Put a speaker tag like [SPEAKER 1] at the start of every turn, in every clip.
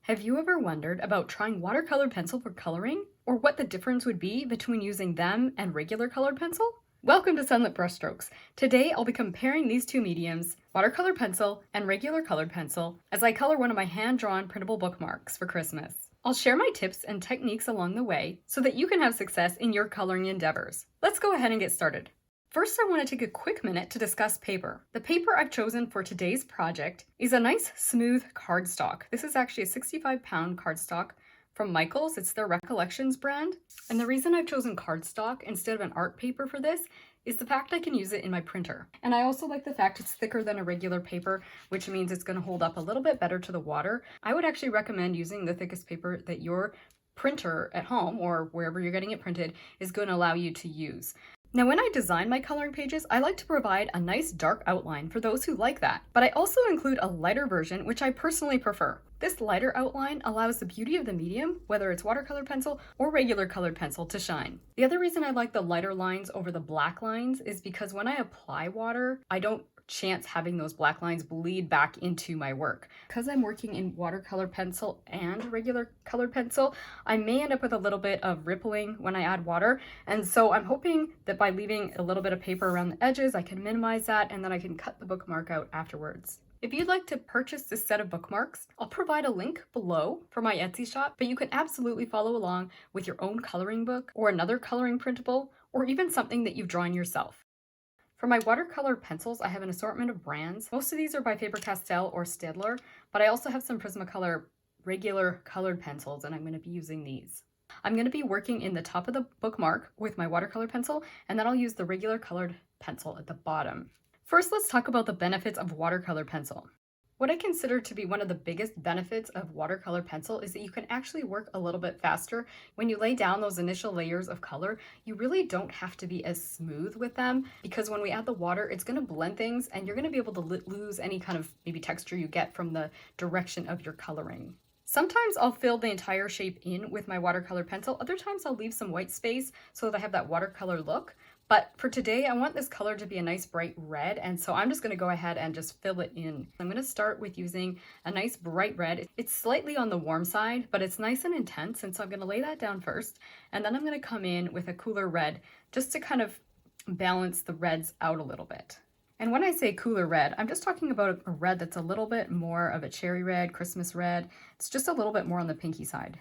[SPEAKER 1] Have you ever wondered about trying watercolor pencil for coloring? Or what the difference would be between using them and regular colored pencil? Welcome to Sunlit Brushstrokes. Today I'll be comparing these two mediums, watercolor pencil and regular colored pencil, as I color one of my hand-drawn printable bookmarks for Christmas. I'll share my tips and techniques along the way so that you can have success in your coloring endeavors. Let's go ahead and get started. First, I want to take a quick minute to discuss paper. The paper I've chosen for today's project is a nice smooth cardstock. This is actually a 65-pound cardstock from Michaels. It's their Recollections brand. And the reason I've chosen cardstock instead of an art paper for this is the fact I can use it in my printer. And I also like the fact it's thicker than a regular paper, which means it's going to hold up a little bit better to the water. I would actually recommend using the thickest paper that your printer at home or wherever you're getting it printed is going to allow you to use. Now, when I design my coloring pages, I like to provide a nice dark outline for those who like that, but I also include a lighter version, which I personally prefer. This lighter outline allows the beauty of the medium, whether it's watercolor pencil or regular colored pencil, to shine. The other reason I like the lighter lines over the black lines is because when I apply water, I don't chance having those black lines bleed back into my work. Because I'm working in watercolor pencil and regular colored pencil, I may end up with a little bit of rippling when I add water. And so I'm hoping that by leaving a little bit of paper around the edges, I can minimize that and then I can cut the bookmark out afterwards. If you'd like to purchase this set of bookmarks, I'll provide a link below for my Etsy shop, but you can absolutely follow along with your own coloring book or another coloring printable, or even something that you've drawn yourself. For my watercolor pencils, I have an assortment of brands. Most of these are by Faber-Castell or Staedtler, but I also have some Prismacolor regular colored pencils, and I'm going to be using these. I'm going to be working in the top of the bookmark with my watercolor pencil, and then I'll use the regular colored pencil at the bottom. First, let's talk about the benefits of watercolor pencil. What I consider to be one of the biggest benefits of watercolor pencil is that you can actually work a little bit faster. When you lay down those initial layers of color, you really don't have to be as smooth with them, because when we add the water, it's going to blend things and you're going to be able to lose any kind of maybe texture you get from the direction of your coloring. Sometimes I'll fill the entire shape in with my watercolor pencil. Other times I'll leave some white space so that I have that watercolor look. But for today, I want this color to be a nice bright red, and so I'm just going to go ahead and just fill it in. I'm going to start with using a nice bright red. It's slightly on the warm side, but it's nice and intense, and so I'm going to lay that down first, and then I'm going to come in with a cooler red just to kind of balance the reds out a little bit. And when I say cooler red, I'm just talking about a red that's a little bit more of a cherry red, Christmas red. It's just a little bit more on the pinky side.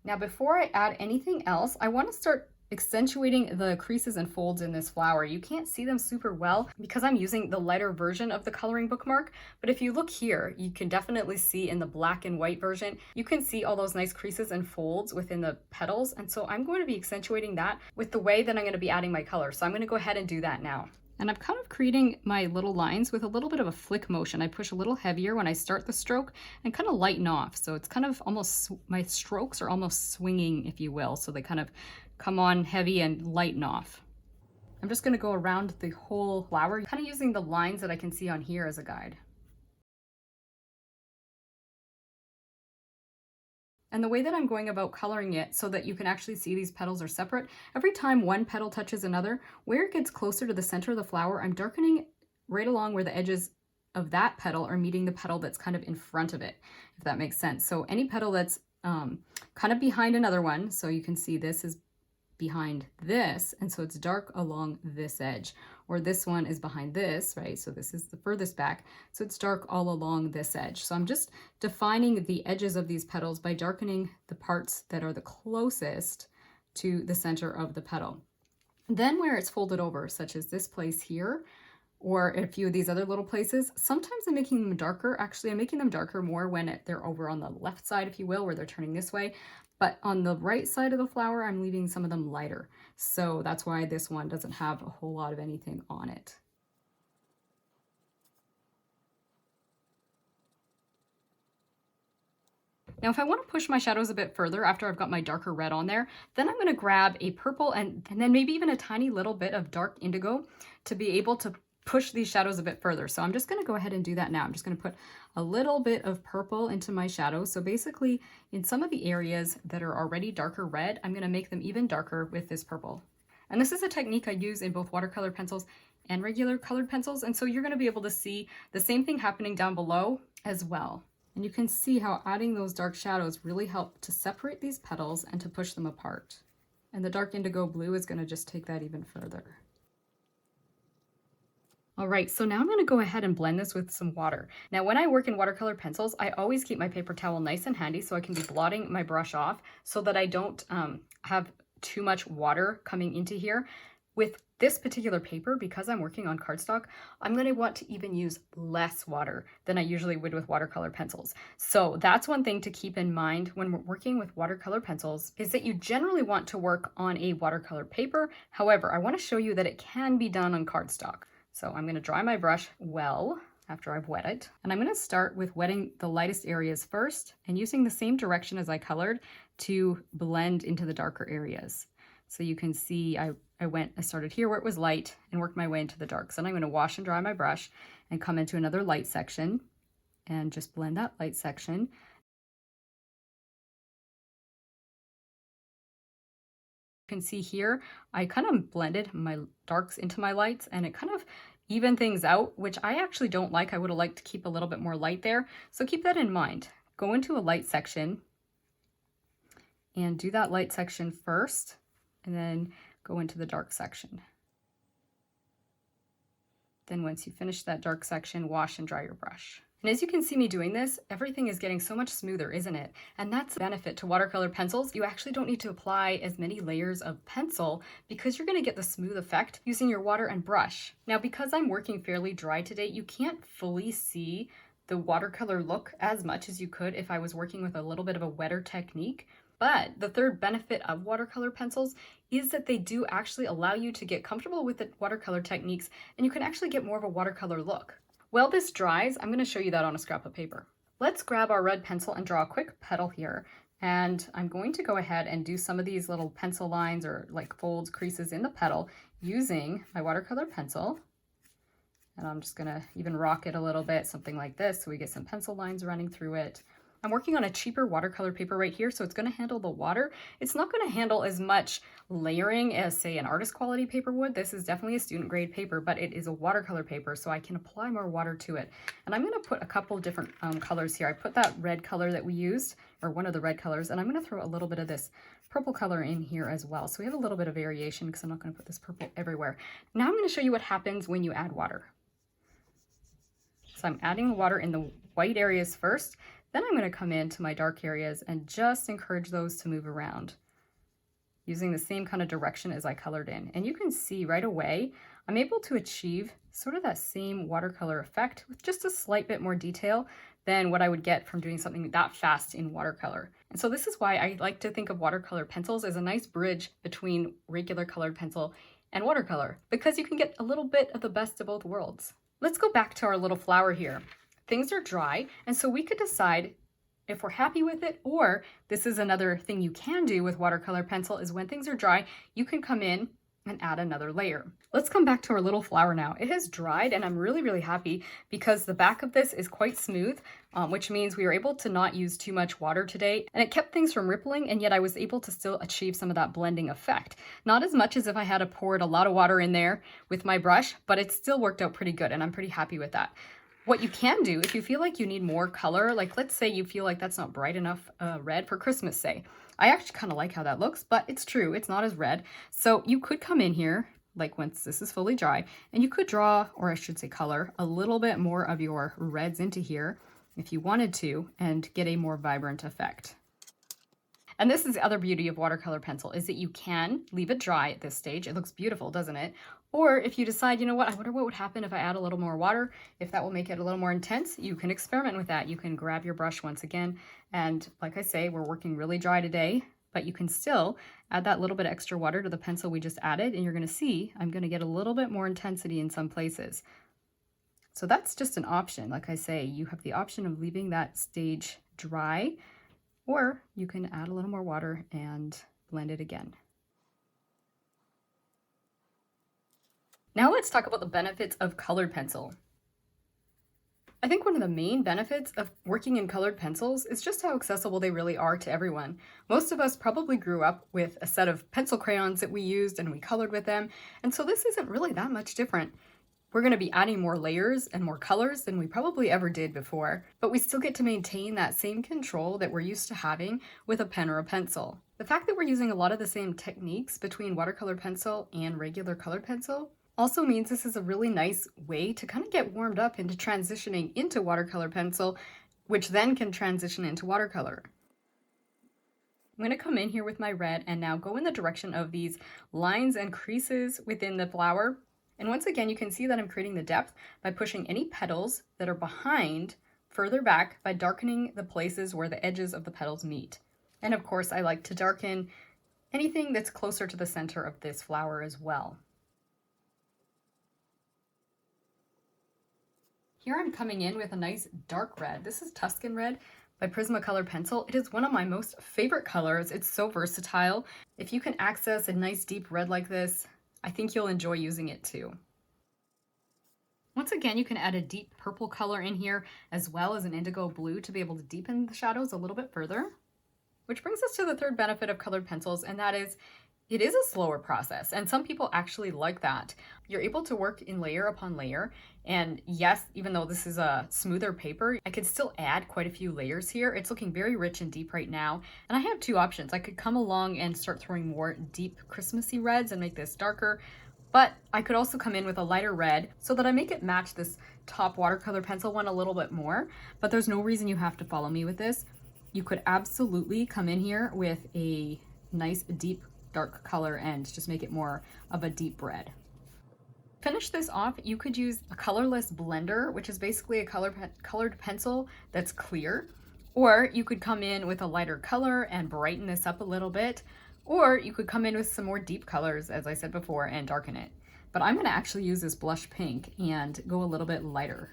[SPEAKER 1] Now, before I add anything else, I want to start accentuating the creases and folds in this flower. You can't see them super well because I'm using the lighter version of the coloring bookmark, but if you look here, you can definitely see in the black and white version, you can see all those nice creases and folds within the petals, and so I'm going to be accentuating that with the way that I'm going to be adding my color. So I'm going to go ahead and do that now. And I'm kind of creating my little lines with a little bit of a flick motion. I push a little heavier when I start the stroke and kind of lighten off. So it's kind of almost, my strokes are almost swinging, if you will. So they kind of come on heavy and lighten off. I'm just going to go around the whole flower, kind of using the lines that I can see on here as a guide. And the way that I'm going about coloring it so that you can actually see these petals are separate, every time one petal touches another, where it gets closer to the center of the flower, I'm darkening right along where the edges of that petal are meeting the petal that's kind of in front of it, if that makes sense. So any petal that's kind of behind another one, so you can see this is behind this, and so it's dark along this edge, or this one is behind this, right? So this is the furthest back, so it's dark all along this edge. So I'm just defining the edges of these petals by darkening the parts that are the closest to the center of the petal. Then where it's folded over, such as this place here, or a few of these other little places, sometimes I'm making them darker. Actually, I'm making them darker more when they're over on the left side, if you will, where they're turning this way. But on the right side of the flower, I'm leaving some of them lighter. So that's why this one doesn't have a whole lot of anything on it. Now, if I want to push my shadows a bit further after I've got my darker red on there, then I'm going to grab a purple and then maybe even a tiny little bit of dark indigo to be able to push these shadows a bit further. So I'm just going to go ahead and do that now. I'm just going to put a little bit of purple into my shadows. So basically in some of the areas that are already darker red, I'm going to make them even darker with this purple. And this is a technique I use in both watercolor pencils and regular colored pencils. And so you're going to be able to see the same thing happening down below as well. And you can see how adding those dark shadows really help to separate these petals and to push them apart. And the dark indigo blue is going to just take that even further. All right, so now I'm going to go ahead and blend this with some water. Now, when I work in watercolor pencils, I always keep my paper towel nice and handy so I can be blotting my brush off so that I don't have too much water coming into here. With this particular paper, because I'm working on cardstock, I'm going to want to even use less water than I usually would with watercolor pencils. So that's one thing to keep in mind when we're working with watercolor pencils, is that you generally want to work on a watercolor paper. However, I want to show you that it can be done on cardstock. So I'm going to dry my brush well after I've wet it. And I'm going to start with wetting the lightest areas first and using the same direction as I colored to blend into the darker areas. So you can see I started here where it was light and worked my way into the darks. And I'm going to wash and dry my brush and come into another light section and just blend that light section. You can see here, I kind of blended my darks into my lights and it kind of evened things out, which I actually don't like. I would have liked to keep a little bit more light there. So keep that in mind. Go into a light section and do that light section first, and then go into the dark section. Then once you finish that dark section, wash and dry your brush. And as you can see me doing this, everything is getting so much smoother, isn't it? And that's the benefit to watercolor pencils. You actually don't need to apply as many layers of pencil because you're going to get the smooth effect using your water and brush. Now, because I'm working fairly dry today, you can't fully see the watercolor look as much as you could if I was working with a little bit of a wetter technique. But the third benefit of watercolor pencils is that they do actually allow you to get comfortable with the watercolor techniques, and you can actually get more of a watercolor look. While this dries, I'm going to show you that on a scrap of paper. Let's grab our red pencil and draw a quick petal here. And I'm going to go ahead and do some of these little pencil lines or like folds, creases in the petal using my watercolor pencil. And I'm just going to even rock it a little bit, something like this, so we get some pencil lines running through it. I'm working on a cheaper watercolor paper right here, so it's going to handle the water. It's not going to handle as much layering as, say, an artist quality paper would. This is definitely a student grade paper, but it is a watercolor paper, so I can apply more water to it. And I'm going to put a couple different colors here. I put that red color that we used, or one of the red colors, and I'm going to throw a little bit of this purple color in here as well. So we have a little bit of variation because I'm not going to put this purple everywhere. Now I'm going to show you what happens when you add water. So I'm adding water in the white areas first. Then I'm going to come into my dark areas and just encourage those to move around using the same kind of direction as I colored in. And you can see right away, I'm able to achieve sort of that same watercolor effect with just a slight bit more detail than what I would get from doing something that fast in watercolor. And so this is why I like to think of watercolor pencils as a nice bridge between regular colored pencil and watercolor, because you can get a little bit of the best of both worlds. Let's go back to our little flower here. Things are dry, and so we could decide if we're happy with it, or this is another thing you can do with watercolor pencil, is when things are dry, you can come in and add another layer. Let's come back to our little flower now. It has dried, and I'm really, really happy because the back of this is quite smooth, which means we were able to not use too much water today, and it kept things from rippling, and yet I was able to still achieve some of that blending effect. Not as much as if I had poured a lot of water in there with my brush, but it still worked out pretty good, and I'm pretty happy with that. What you can do, if you feel like you need more color, like let's say you feel like that's not bright enough red for Christmas, say. I actually kind of like how that looks, but it's true, it's not as red. So you could come in here, like once this is fully dry, and you could draw, or I should say color, a little bit more of your reds into here if you wanted to, and get a more vibrant effect. And this is the other beauty of watercolor pencil, is that you can leave it dry at this stage. It looks beautiful, doesn't it? Or if you decide, you know what, I wonder what would happen if I add a little more water, if that will make it a little more intense, you can experiment with that. You can grab your brush once again. And like I say, we're working really dry today, but you can still add that little bit of extra water to the pencil we just added, and you're gonna see, I'm gonna get a little bit more intensity in some places. So that's just an option. Like I say, you have the option of leaving that stage dry, or you can add a little more water and blend it again. Now let's talk about the benefits of colored pencil. I think one of the main benefits of working in colored pencils is just how accessible they really are to everyone. Most of us probably grew up with a set of pencil crayons that we used and we colored with them, and so this isn't really that much different. We're going to be adding more layers and more colors than we probably ever did before, but we still get to maintain that same control that we're used to having with a pen or a pencil. The fact that we're using a lot of the same techniques between watercolor pencil and regular colored pencil also means this is a really nice way to kind of get warmed up into transitioning into watercolor pencil, which then can transition into watercolor. I'm going to come in here with my red and now go in the direction of these lines and creases within the flower. And once again, you can see that I'm creating the depth by pushing any petals that are behind further back by darkening the places where the edges of the petals meet. And of course, I like to darken anything that's closer to the center of this flower as well. Here I'm coming in with a nice dark red. This is Tuscan Red by Prismacolor Pencil. It is one of my most favorite colors. It's so versatile. If you can access a nice deep red like this, I think you'll enjoy using it too. Once again, you can add a deep purple color in here as well as an indigo blue to be able to deepen the shadows a little bit further. Which brings us to the third benefit of colored pencils, and that is it is a slower process, and some people actually like that. You're able to work in layer upon layer, and yes, even though this is a smoother paper, I could still add quite a few layers here. It's looking very rich and deep right now, and I have two options. I could come along and start throwing more deep Christmassy reds and make this darker, but I could also come in with a lighter red so that I make it match this top watercolor pencil one a little bit more, but there's no reason you have to follow me with this. You could absolutely come in here with a nice deep dark color and just make it more of a deep red. Finish this off, you could use a colorless blender, which is basically a colored pencil that's clear, or you could come in with a lighter color and brighten this up a little bit, or you could come in with some more deep colors, as I said before, and darken it. But I'm going to actually use this blush pink and go a little bit lighter.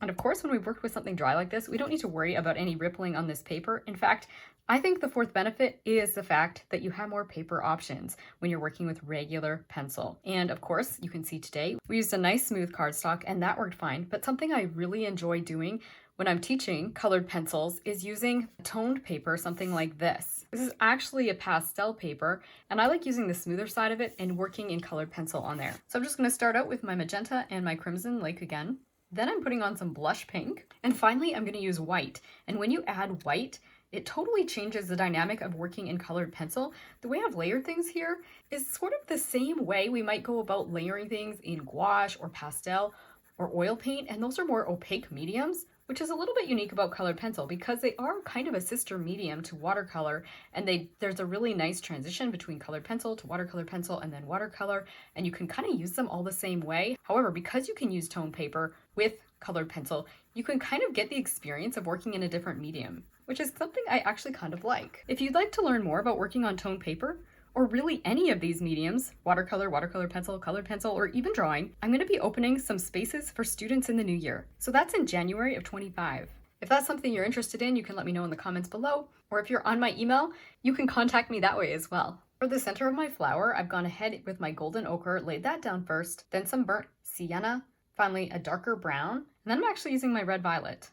[SPEAKER 1] And of course, when we've worked with something dry like this, we don't need to worry about any rippling on this paper. In fact, I think the fourth benefit is the fact that you have more paper options when you're working with regular pencil. And of course, you can see today, we used a nice smooth cardstock and that worked fine. But something I really enjoy doing when I'm teaching colored pencils is using toned paper, something like this. This is actually a pastel paper, and I like using the smoother side of it and working in colored pencil on there. So I'm just going to start out with my magenta and my crimson lake again. Then I'm putting on some blush pink, and finally I'm going to use white. And when you add white, it totally changes the dynamic of working in colored pencil. The way I've layered things here is sort of the same way we might go about layering things in gouache or pastel or oil paint, and those are more opaque mediums, which is a little bit unique about colored pencil because they are kind of a sister medium to watercolor, and there's a really nice transition between colored pencil to watercolor pencil and then watercolor, and you can kind of use them all the same way. However, because you can use toned paper with colored pencil, you can kind of get the experience of working in a different medium, which is something I actually kind of like. If you'd like to learn more about working on toned paper, or really any of these mediums, watercolor, watercolor pencil, colored pencil, or even drawing, I'm going to be opening some spaces for students in the new year. So that's in January of 25. If that's something you're interested in, you can let me know in the comments below, or if you're on my email, you can contact me that way as well. For the center of my flower, I've gone ahead with my golden ochre, laid that down first, then some burnt sienna, finally a darker brown, and then I'm actually using my red violet.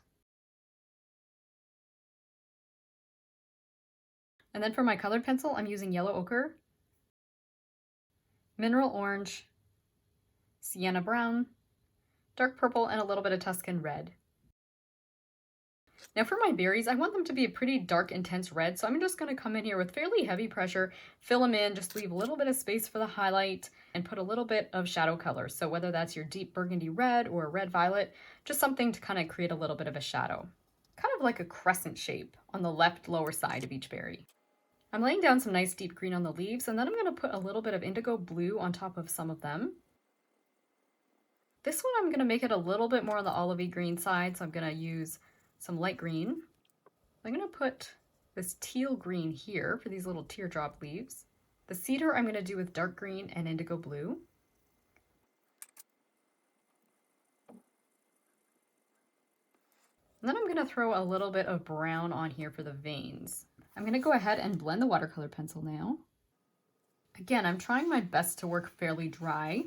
[SPEAKER 1] And then for my colored pencil, I'm using yellow ochre, mineral orange, sienna brown, dark purple, and a little bit of Tuscan red. Now for my berries, I want them to be a pretty dark, intense red, so I'm just going to come in here with fairly heavy pressure, fill them in, just leave a little bit of space for the highlight, and put a little bit of shadow color. So whether that's your deep burgundy red or red violet, just something to kind of create a little bit of a shadow. Kind of like a crescent shape on the left lower side of each berry. I'm laying down some nice deep green on the leaves, and then I'm going to put a little bit of indigo blue on top of some of them. This one I'm going to make it a little bit more on the olivey green side, so I'm going to use some light green. I'm going to put this teal green here for these little teardrop leaves. The cedar I'm going to do with dark green and indigo blue. And then I'm going to throw a little bit of brown on here for the veins. I'm going to go ahead and blend the watercolor pencil now. Again, I'm trying my best to work fairly dry.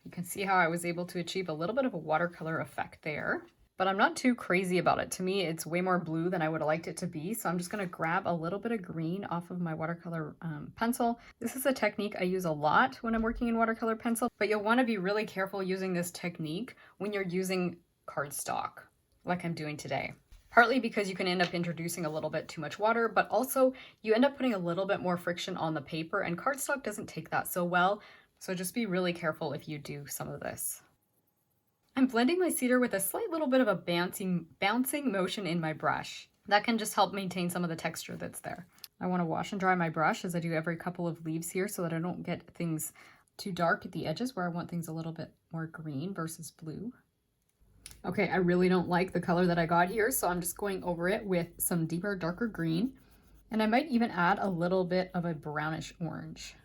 [SPEAKER 1] You can see how I was able to achieve a little bit of a watercolor effect there. but I'm not too crazy about it. To me, it's way more blue than I would have liked it to be. So I'm just gonna grab a little bit of green off of my watercolor pencil. This is a technique I use a lot when I'm working in watercolor pencil, but you'll wanna be really careful using this technique when you're using cardstock, like I'm doing today. Partly because you can end up introducing a little bit too much water, but also you end up putting a little bit more friction on the paper, and cardstock doesn't take that so well. So just be really careful if you do some of this. I'm blending my cedar with a slight little bit of a bouncing motion in my brush. That can just help maintain some of the texture that's there. I want to wash and dry my brush as I do every couple of leaves here so that I don't get things too dark at the edges where I want things a little bit more green versus blue. Okay, I really don't like the color that I got here, so I'm just going over it with some deeper, darker green. And I might even add a little bit of a brownish orange.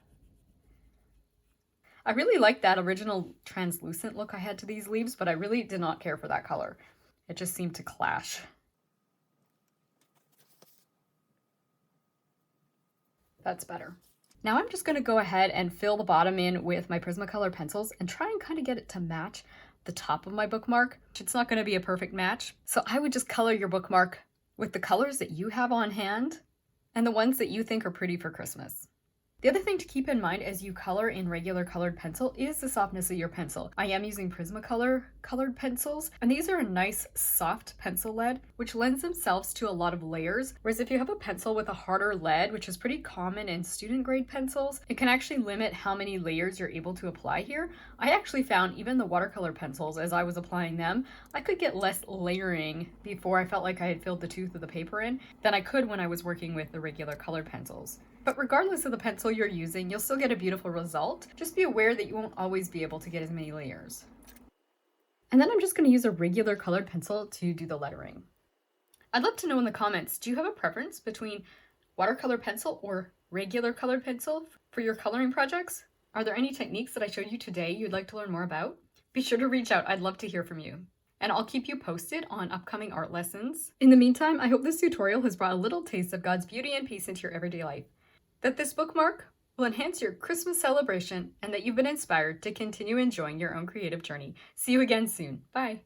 [SPEAKER 1] I really like that original translucent look I had to these leaves, but I really did not care for that color. It just seemed to clash. That's better. Now I'm just going to go ahead and fill the bottom in with my Prismacolor pencils and try and kind of get it to match the top of my bookmark. It's not going to be a perfect match, so I would just color your bookmark with the colors that you have on hand and the ones that you think are pretty for Christmas. The other thing to keep in mind as you color in regular colored pencil is the softness of your pencil. I am using Prismacolor colored pencils, and these are a nice soft pencil lead, which lends themselves to a lot of layers. Whereas if you have a pencil with a harder lead, which is pretty common in student grade pencils, it can actually limit how many layers you're able to apply here. I actually found even the watercolor pencils, as I was applying them, I could get less layering before I felt like I had filled the tooth of the paper in than I could when I was working with the regular colored pencils. But regardless of the pencil you're using, you'll still get a beautiful result. Just be aware that you won't always be able to get as many layers. And then I'm just going to use a regular colored pencil to do the lettering. I'd love to know in the comments, do you have a preference between watercolor pencil or regular colored pencil for your coloring projects? Are there any techniques that I showed you today you'd like to learn more about? Be sure to reach out. I'd love to hear from you. And I'll keep you posted on upcoming art lessons. In the meantime, I hope this tutorial has brought a little taste of God's beauty and peace into your everyday life. That this bookmark will enhance your Christmas celebration and that you've been inspired to continue enjoying your own creative journey. See you again soon. Bye.